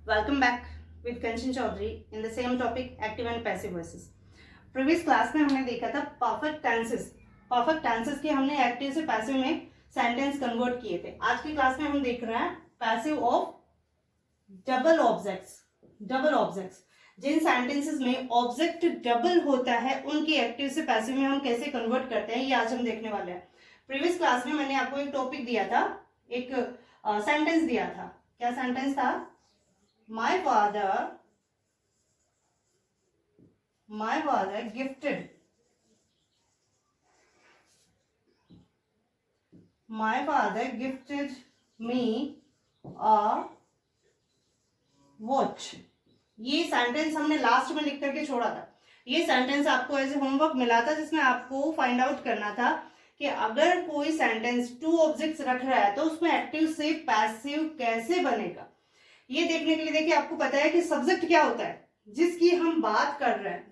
Welcome back with Kanchan Chaudhary in the same topic, active and passive voices. Previous class में हमने देखा था perfect tenses के हमने एक्टिव से पैसिव में सेंटेंस कन्वर्ट किए थे. आज की क्लास में हम देख रहे हैं पैसिव ऑफ डबल ऑब्जेक्ट्स. जिन सेंटेंसेस में ऑब्जेक्ट डबल होता है उनकी एक्टिव से पैसिव में हम कैसे कन्वर्ट करते हैं, ये आज हम देखने वाले हैं. प्रीवियस क्लास में मैंने आपको एक टॉपिक दिया था, एक सेंटेंस दिया था. क्या सेंटेंस था? My father gifted me a watch. ये सेंटेंस हमने लास्ट में लिख करके छोड़ा था. ये सेंटेंस आपको एज ए होमवर्क मिला था जिसमें आपको फाइंड आउट करना था कि अगर कोई सेंटेंस टू ऑब्जेक्ट्स रख रहा है तो उसमें एक्टिव से पैसिव कैसे बनेगा. ये देखने के लिए देखिए, आपको पता है कि सब्जेक्ट क्या होता है, जिसकी हम बात कर रहे हैं,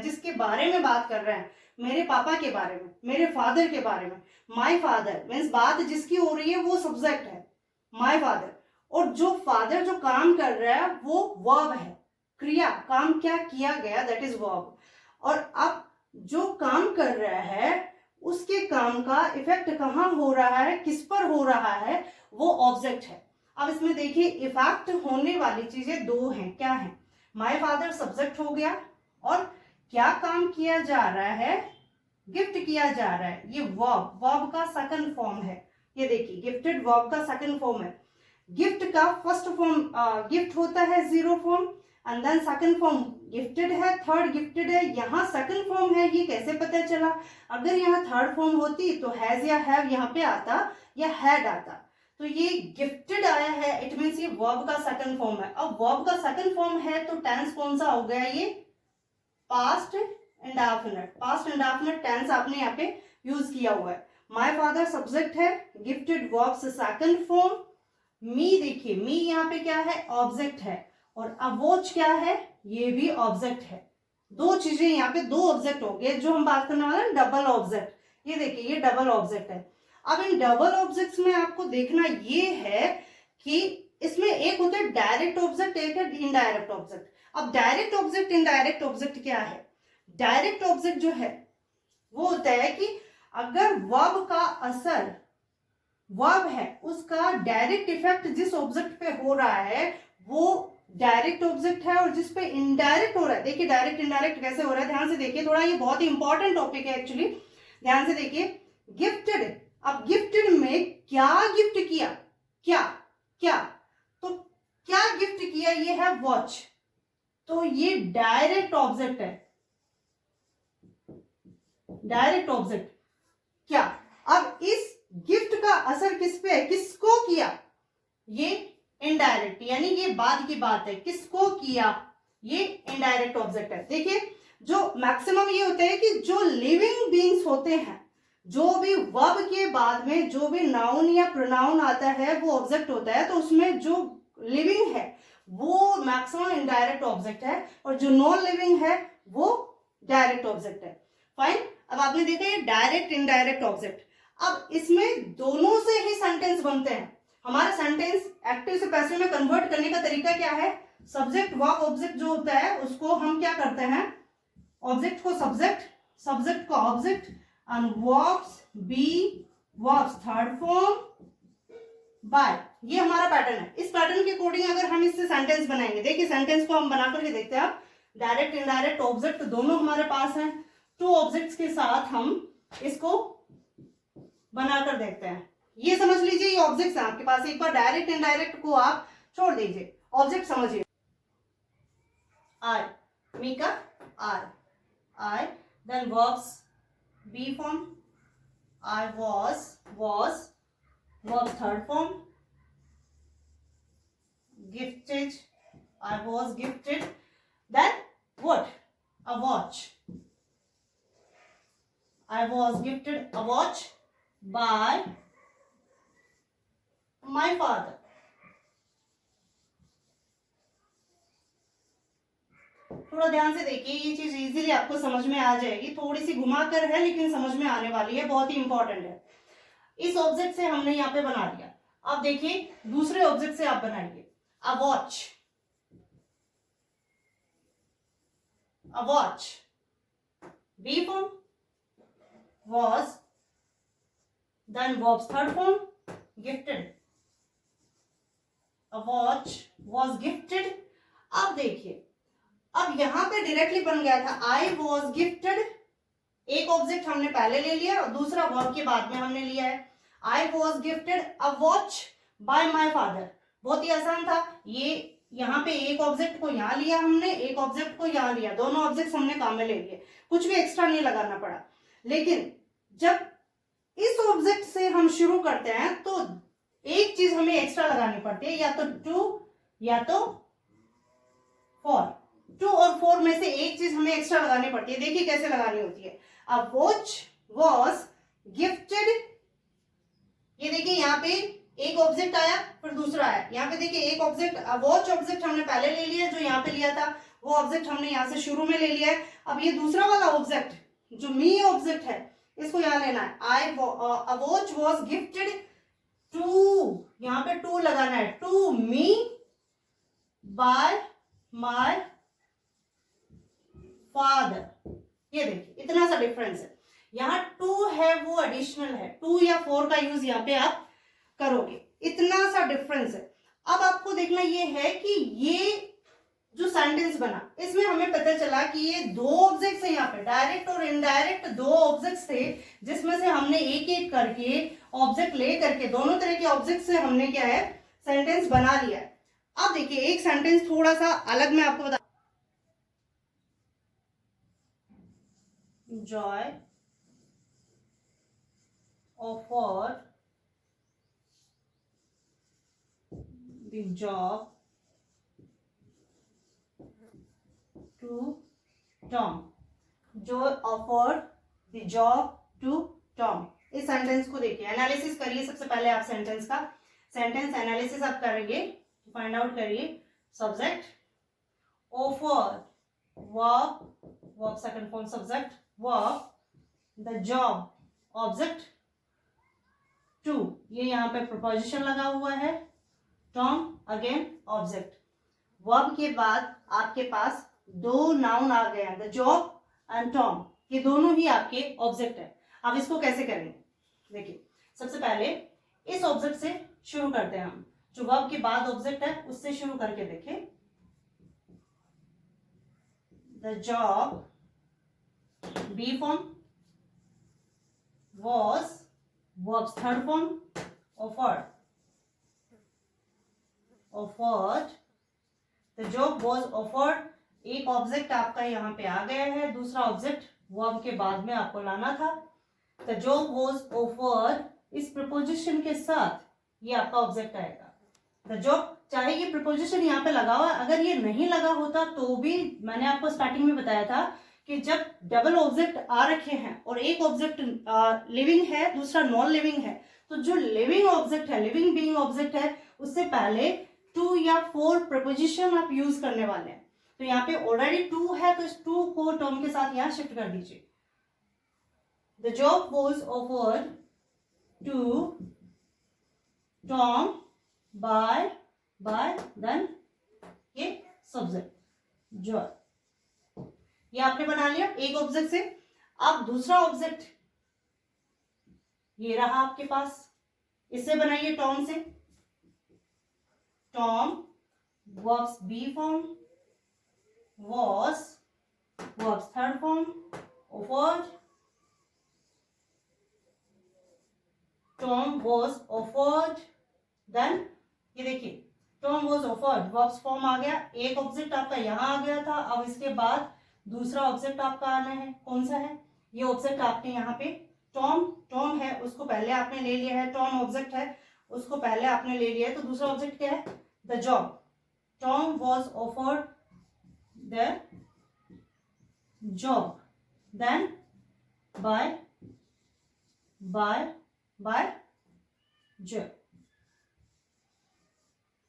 जिसके बारे में बात कर रहे हैं. मेरे पापा के बारे में, मेरे फादर के बारे में. माय फादर मीन्स बात जिसकी हो रही है वो सब्जेक्ट है, माय फादर. और जो फादर जो काम कर रहा है वो वर्ब है, क्रिया, काम क्या किया गया, दैट इज वर्ब. और अब जो काम कर रहा है उसके काम का इफेक्ट कहाँ हो रहा है, किस पर हो रहा है, वो ऑब्जेक्ट है. अब इसमें देखिए इफेक्ट होने वाली चीजें दो हैं. क्या है? माय फादर सब्जेक्ट हो गया और क्या काम किया जा रहा है, गिफ्ट किया जा रहा है. ये वर्ब का सेकंड फॉर्म है. ये देखिए गिफ्टेड वर्ब का सेकंड फॉर्म है. गिफ्ट का फर्स्ट फॉर्म गिफ्ट होता है, zero form, and then second form gifted है, थर्ड गिफ्टेड है. यहाँ सेकंड फॉर्म है, ये कैसे पता चला? अगर यहाँ थर्ड फॉर्म होती तो हैज या हैव यहाँ पे आता या हैड आता. तो ये गिफ्टेड आया है, इट मीन्स ये वर्ब का सेकंड फॉर्म है. अब वर्ब का सेकंड फॉर्म है तो टेंस कौन सा हो गया? ये पास्ट इंडेफिनिट टेंस आपने यहाँ पे यूज किया हुआ है. माय फादर सब्जेक्ट है, गिफ्टेड वर्ब से सेकंड फॉर्म. मी देखिए, मी यहाँ पे क्या है? ऑब्जेक्ट है. और अब वॉच क्या है? ये भी ऑब्जेक्ट है. दो चीजें यहाँ पे, दो ऑब्जेक्ट हो गए. जो हम बात करने वाले हैं डबल ऑब्जेक्ट. ये देखिए ये डबल ऑब्जेक्ट है. अब इन डबल ऑब्जेक्ट्स में आपको देखना ये है कि इसमें एक होता है डायरेक्ट ऑब्जेक्ट, एक है इनडायरेक्ट ऑब्जेक्ट. अब डायरेक्ट ऑब्जेक्ट, इनडायरेक्ट ऑब्जेक्ट क्या है? डायरेक्ट ऑब्जेक्ट जो है वो होता है कि अगर वर्ब का असर, वर्ब है उसका डायरेक्ट इफेक्ट जिस ऑब्जेक्ट पे हो रहा है वो डायरेक्ट ऑब्जेक्ट है, और जिस पे इनडायरेक्ट हो रहा है, देखिए डायरेक्ट इनडायरेक्ट कैसे हो रहा है, ध्यान से देखिए थोड़ा, ये बहुत ही इंपॉर्टेंट टॉपिक है एक्चुअली. ध्यान से देखिए. गिफ्टेड, अब गिफ्टेड में क्या गिफ्ट किया, क्या तो क्या गिफ्ट किया? ये है वॉच. तो ये डायरेक्ट ऑब्जेक्ट है, डायरेक्ट ऑब्जेक्ट. क्या? अब इस गिफ्ट का असर किस पे है, किसको किया? ये इनडायरेक्ट, यानी ये बाद की बात है, किसको किया, ये इनडायरेक्ट ऑब्जेक्ट है. देखिए जो मैक्सिमम ये होता है कि जो लिविंग बीइंग्स होते हैं, जो भी वर्ब के बाद में जो भी नाउन या प्रोनाउन आता है वो ऑब्जेक्ट होता है, तो उसमें जो लिविंग है वो मैक्सिमम इनडायरेक्ट ऑब्जेक्ट है, और जो नॉन लिविंग है वो डायरेक्ट ऑब्जेक्ट है. फाइन. अब आपने देखा ये डायरेक्ट इनडायरेक्ट ऑब्जेक्ट. अब इसमें दोनों से ही सेंटेंस बनते हैं. हमारा सेंटेंस एक्टिव से पैसिव में कन्वर्ट करने का तरीका क्या है? सब्जेक्ट वर्ब ऑब्जेक्ट जो होता है उसको हम क्या करते हैं? ऑब्जेक्ट को सब्जेक्ट को object, and verbs be verbs third form by. ये हमारा पैटर्न है. इस पैटर्न के अकॉर्डिंग अगर हम इससे सेंटेंस बनाएंगे, देखिए सेंटेंस को हम बना करके देखते हैं. डायरेक्ट इनडायरेक्ट ऑब्जेक्ट दोनों हमारे पास हैं. टू ऑब्जेक्ट्स के साथ हम इसको बनाकर देखते हैं. ये समझ लीजिए ये ऑब्जेक्ट्स हैं आपके पास. एक बार डायरेक्ट इनडायरेक्ट को आप छोड़ दीजिए, ऑब्जेक्ट समझिए. आई, मी का I, then verbs B form, I was, verb third form, gifted, I was gifted, then what? A watch. I was gifted a watch by my father. थोड़ा ध्यान से देखिए, ये चीज इजीली आपको समझ में आ जाएगी. थोड़ी सी घुमाकर है लेकिन समझ में आने वाली है, बहुत ही इंपॉर्टेंट है. इस ऑब्जेक्ट से हमने यहाँ पे बना दिया. अब देखिए दूसरे ऑब्जेक्ट से आप बनाइए. a watch, a watch. B form was, then verb's third form gifted, a watch was gifted. अब देखिए, अब यहां पे डायरेक्टली बन गया था I was gifted, एक ऑब्जेक्ट हमने पहले ले लिया और दूसरा वर्ब के बाद में हमने लिया है. I was gifted a watch by my father. बहुत ही आसान था. ये यहाँ पे एक ऑब्जेक्ट को यहाँ लिया हमने, एक ऑब्जेक्ट को यहाँ लिया, दोनों ऑब्जेक्ट्स हमने काम में ले लिए, कुछ भी एक्स्ट्रा नहीं लगाना पड़ा. लेकिन जब इस ऑब्जेक्ट से हम शुरू करते हैं तो एक चीज हमें एक्स्ट्रा लगानी पड़ती है, या तो टू या तो फॉर. टू और फोर में से एक चीज हमें एक्स्ट्रा लगानी पड़ती है. देखिए कैसे लगानी होती है. A watch was gifted. ये देखिए यहाँ पे एक ऑब्जेक्ट आया फिर दूसरा आया. यहाँ पे देखिए एक ऑब्जेक्ट, वॉच ऑब्जेक्ट हमने पहले ले लिया, जो यहाँ पे लिया था वो ऑब्जेक्ट हमने यहाँ से शुरू में ले लिया है. अब ये दूसरा वाला ऑब्जेक्ट जो मी ऑब्जेक्ट है इसको यहाँ लेना है. A watch was gifted to, यहाँ पे टू लगाना है, to me by my father. ये देखिए इतना सा डिफरेंस है. यहाँ टू है वो एडिशनल है, टू या फोर का यूज यहाँ पे आप करोगे, इतना सा डिफरेंस है. अब आपको देखना ये है कि ये जो सेंटेंस बना इसमें हमें पता चला कि ये दो ऑब्जेक्ट्स हैं, यहाँ पे डायरेक्ट और इनडायरेक्ट दो ऑब्जेक्ट्स थे, जिसमें से हमने एक एक करके ऑब्जेक्ट ले करके दोनों तरह के ऑब्जेक्ट से हमने क्या है सेंटेंस बना लिया है. अब देखिए एक सेंटेंस थोड़ा सा अलग मैं आपको बता. Joy offered the job to Tom. Joy offered the job to Tom. इस सेंटेंस को देखिए, एनालिसिस करिए. सबसे पहले आप सेंटेंस का सेंटेंस एनालिसिस आप करेंगे, फाइंड आउट करिए. Subject offered, verb, verb second form subject, verb, the job object, to ये यहाँ पे प्रीपोजिशन लगा हुआ है, टॉम अगेन ऑब्जेक्ट. वर्ब के बाद आपके पास दो नाउन आ गए हैं, द जॉब एंड टॉम, ये दोनों ही आपके ऑब्जेक्ट है. अब इसको कैसे करेंगे देखिए. सबसे पहले इस ऑब्जेक्ट से शुरू करते हैं हम, जो वर्ब के बाद ऑब्जेक्ट है उससे शुरू करके देखें. The job B form was, verb's third form offered, offered, the job was offered. एक ऑब्जेक्ट आपका यहाँ पे आ गया है, दूसरा ऑब्जेक्ट वर्ब के बाद में आपको लाना था. the job was offered, इस प्रपोजिशन के साथ ये आपका ऑब्जेक्ट आएगा. the job, चाहे ये प्रपोजिशन यहाँ पे लगा हुआ, अगर ये नहीं लगा होता तो भी मैंने आपको स्टार्टिंग में बताया था कि जब डबल ऑब्जेक्ट आ रखे हैं और एक ऑब्जेक्ट लिविंग है दूसरा नॉन लिविंग है, तो जो लिविंग ऑब्जेक्ट है, लिविंग बीइंग ऑब्जेक्ट है, उससे पहले टू या फोर प्रपोजिशन आप यूज करने वाले हैं. तो यहाँ पे ऑलरेडी टू है तो इस टू को टर्म के साथ यहाँ शिफ्ट कर दीजिए. The job was offered to Tom by then ये सब्जेक्ट जॉब. ये आपने बना लिया एक ऑब्जेक्ट से. अब दूसरा ऑब्जेक्ट ये रहा आपके पास, इससे बनाइए टॉम से. Tom verbs be form, was, verbs third form, offered, Tom was offered, then ये देखिए Tom was offered, verbs form आ गया, एक ऑब्जेक्ट आपका यहाँ आ गया था. अब इसके बाद दूसरा ऑब्जेक्ट आपका आना है, कौन सा है, ये ऑब्जेक्ट आपके यहाँ पे टॉम है, उसको पहले आपने ले लिया है. टॉम ऑब्जेक्ट है, उसको पहले आपने ले लिया है, तो दूसरा ऑब्जेक्ट क्या है, the job. Tom was offered the job, then by job.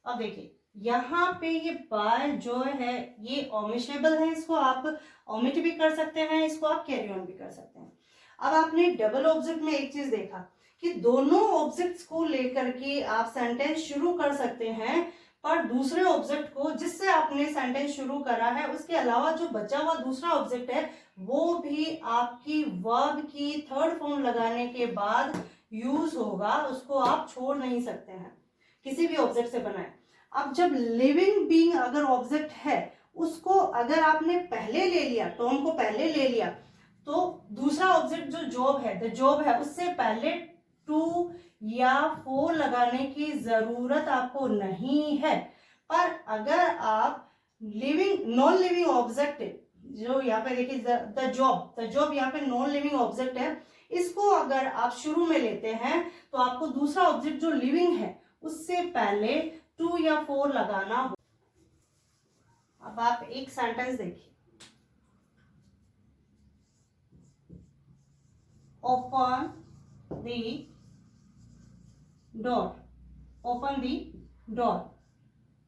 अब देखिए यहाँ पे ये बाय जो है ये ओमिशेबल है, इसको आप ओमिट भी कर सकते हैं, इसको आप कैरी ऑन भी कर सकते हैं. अब आपने डबल ऑब्जेक्ट में एक चीज देखा कि दोनों ऑब्जेक्ट्स को लेकर के आप सेंटेंस शुरू कर सकते हैं, पर दूसरे ऑब्जेक्ट को जिससे आपने सेंटेंस शुरू करा है उसके अलावा जो बचा हुआ दूसरा ऑब्जेक्ट है वो भी आपकी वर्ब की थर्ड फॉर्म लगाने के बाद यूज होगा, उसको आप छोड़ नहीं सकते हैं, किसी भी ऑब्जेक्ट से बनाए। अब जब लिविंग बीइंग अगर ऑब्जेक्ट है उसको अगर आपने पहले ले लिया, टॉम को पहले ले लिया, तो दूसरा ऑब्जेक्ट जो जॉब है, द जॉब है, उससे पहले टू या फोर लगाने की जरूरत आपको नहीं है। पर अगर आप लिविंग नॉन लिविंग ऑब्जेक्ट जो यहाँ पे देखिए द जॉब यहाँ पे नॉन लिविंग ऑब्जेक्ट है, इसको अगर आप शुरू में लेते हैं तो आपको दूसरा ऑब्जेक्ट जो लिविंग है उससे पहले टू या फोर लगाना हो। अब आप एक सेंटेंस देखिए, open the door, open the door.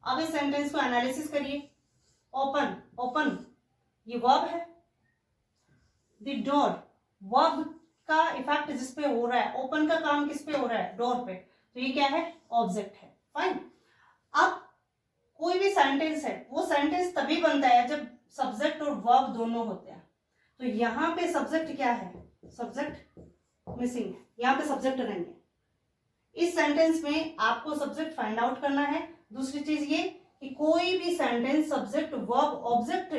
अब इस सेंटेंस को एनालिसिस करिए। ओपन, ओपन ये वर्ब है, द डोर वर्ब का इफेक्ट जिस पे हो रहा है, ओपन का काम किस पे हो रहा है, डोर पे, तो ये क्या है, ऑब्जेक्ट है। फाइन। अब कोई भी सेंटेंस है वो सेंटेंस तभी बनता है जब सब्जेक्ट और वर्ब दोनों होते हैं। तो यहाँ पे सब्जेक्ट क्या है, सब्जेक्ट मिसिंग है, यहाँ पे सब्जेक्ट नहीं है। इस सेंटेंस में आपको सब्जेक्ट फाइंड आउट करना है। दूसरी चीज ये कि कोई भी सेंटेंस सब्जेक्ट वर्ब ऑब्जेक्ट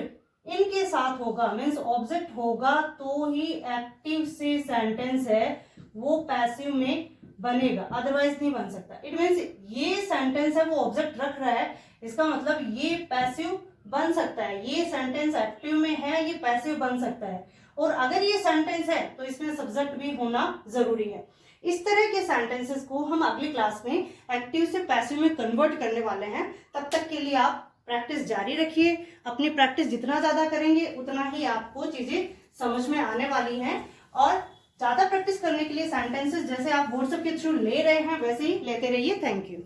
इनके साथ होगा, मीन्स ऑब्जेक्ट होगा तो ही एक्टिव से सेंटेंस है वो पैसिव में बनेगा, अदरवाइज नहीं बन सकता। इट मीन्स ये सेंटेंस है वो ऑब्जेक्ट रख रहा है, इसका मतलब ये पैसिव बन सकता है, ये सेंटेंस एक्टिव में है, ये पैसिव बन सकता है। और अगर ये सेंटेंस है तो इसमें सब्जेक्ट भी होना जरूरी है। इस तरह के सेंटेंसेस को हम अगली क्लास में एक्टिव से पैसिव में कन्वर्ट करने वाले हैं। तब तक के लिए आप प्रैक्टिस जारी रखिए। अपनी प्रैक्टिस जितना ज्यादा करेंगे उतना ही आपको चीजें समझ में आने वाली हैं। और ज्यादा प्रैक्टिस करने के लिए सेंटेंसेस जैसे आप व्हाट्सएप के थ्रू ले रहे हैं वैसे ही लेते रहिए। Thank you.